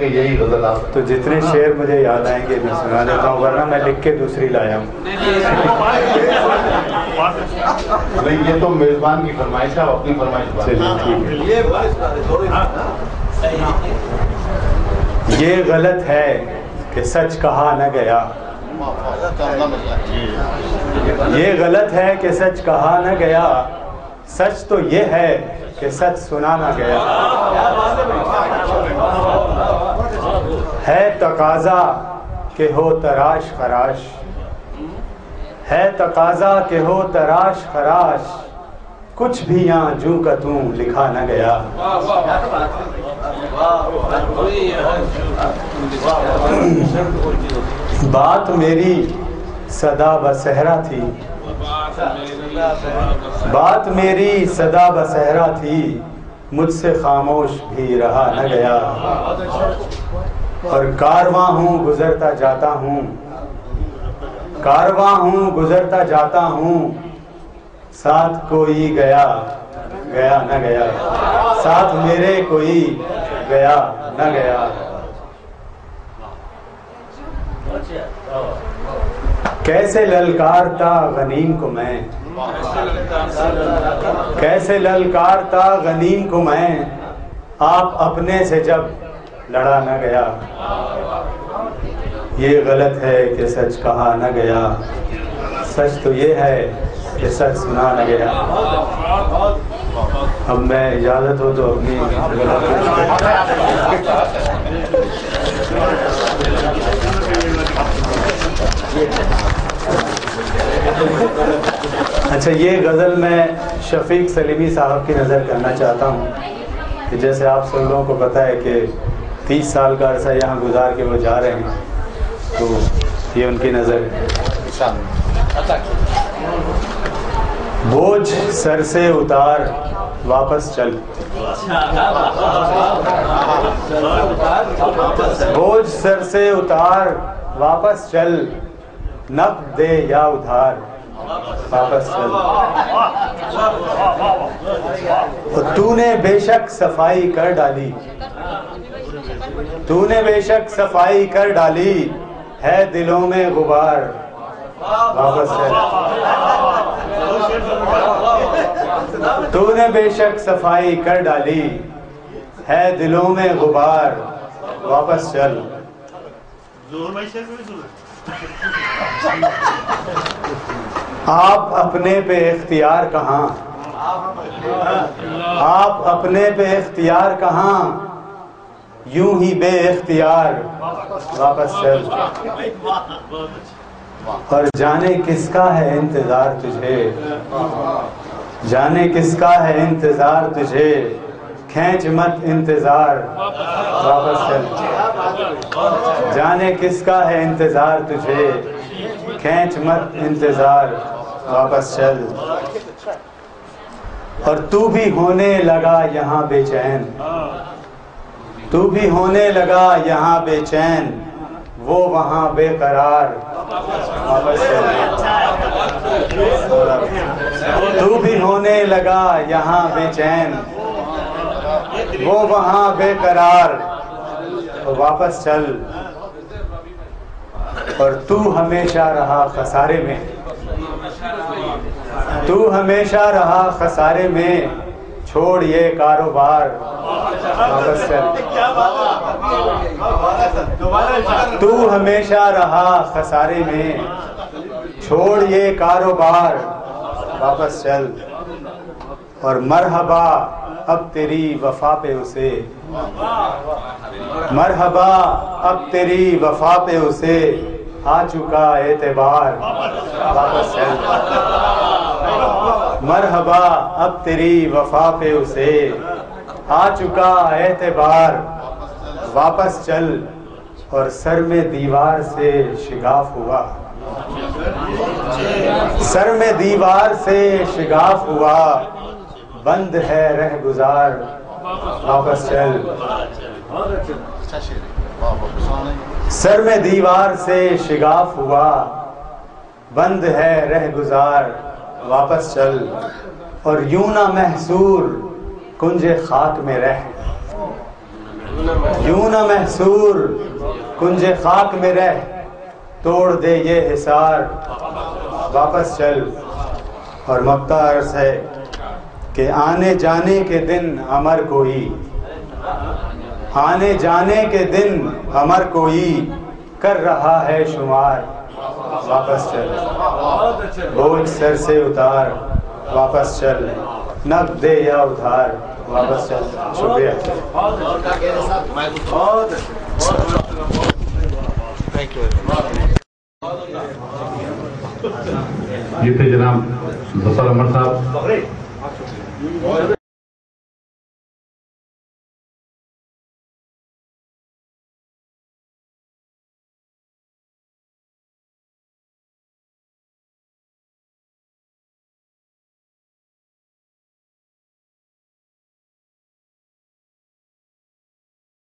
یہی غزل آپ تو جتنے شعر مجھے یاد آئیں گے میں سنا دیتا ہوں، ورنہ میں لکھ کے دوسری لایا ہوں۔ نہیں، یہ تو میزبان کی فرمائش ہے، اپنی فرمائش بات۔ چلیے ٹھیک ہے۔ یہ غلط ہے کہ سچ کہا نہ گیا، یہ غلط ہے کہ سچ کہا نہ گیا، سچ تو یہ ہے کہ سچ سنا نہ گیا۔ ہے تقاضا کہ ہو تراش خراش، ہے تقاضا کہ ہو تراش خراش، کچھ بھی یہاں جو کا توں لکھا نہ گیا۔ بات میری صدا بصحرا تھی، بات میری صدا بصحرا تھی، مجھ سے خاموش بھی رہا نہ گیا۔ اور کارواں ہوں گزرتا جاتا ہوں، کارواں ہوں گزرتا جاتا ہوں، ساتھ کوئی گیا گیا نہ گیا، ساتھ میرے کوئی گیا نہ گیا۔ کیسے للکارتا غنیم کو میں، کیسے للکارتا غنیم کو میں، آپ اپنے سے جب لڑا نہ گیا۔ یہ غلط ہے کہ سچ کہا نہ گیا، سچ تو یہ ہے کہ سچ سنا نہ گیا۔ اب میں اجازت ہو تو اپنی اچھا، یہ غزل میں شفیق سلیمی صاحب کی نظر کرنا چاہتا ہوں کہ جیسے آپ سب لوگوں کو پتہ ہے کہ 30 سال کا عرصہ یہاں گزار کے وہ جا رہے ہیں، تو یہ ان کی نظر ہے۔ بوجھ سر سے اتار واپس چل، بوجھ سر سے اتار واپس چل، نقد دے یا ادھار واپس چل۔ تو نے بے شک صفائی کر ڈالی، تو نے بے شک صفائی کر ڈالی، ہے دلوں میں غبار واپس چل۔ تو نے بے شک صفائی کر ڈالی، ہے دلوں میں غبار واپس چل۔ آپ اپنے پہ اختیار کہاں، آپ اپنے پہ اختیار کہاں، یوں ہی بے اختیار واپس چل۔ اور جانے کس کا ہے انتظار تجھے، جانے کس کا ہے انتظار تجھے، کھینچ مت انتظار واپس چل۔ جانے کس کا ہے انتظار تجھے، کھینچ مت انتظار واپس چل۔ اور تو بھی ہونے لگا یہاں بے چین، تو بھی ہونے لگا یہاں بے چین، وہ وہاں بے قرار واپس چل۔ تو بھی ہونے لگا یہاں بے چین، وہ وہاں بے قرار واپس چل۔ اور تو ہمیشہ رہا خسارے میں، تو ہمیشہ رہا خسارے میں، چھوڑ یہ کاروبار واپس چل۔ تو ہمیشہ رہا خسارے میں، چھوڑ یہ کاروبار واپس چل۔ اور مرحبا اب تیری وفا پہ اسے، مرحبا اب تیری وفا پہ اسے، آ چکا اعتبار واپس چل۔ مرحبا اب تیری وفا پہ اسے، آ چکا اعتبار واپس چل۔ اور سر میں دیوار سے شگاف ہوا، سر میں دیوار سے شگاف ہوا، بند ہے رہ گزار واپس چل۔ سر میں دیوار سے شگاف ہوا، بند ہے رہ گزار واپس چل۔ اور یوں نہ محصور کنج خاک میں رہ، یوں نہ محصور کنج خاک میں رہ، توڑ دے یہ حصار، واپس چل۔ اور مقطع عرض ہے کہ آنے جانے کے دن امر کوئی، آنے جانے کے دن امر کوئی، کر رہا ہے شمار، واپس چل۔ بوجھ سر سے اتار، واپس چل، نقد دے یا ادھار، واپس چل۔ شکریہ۔ یہ تھے جناب ظفر عمر صاحب۔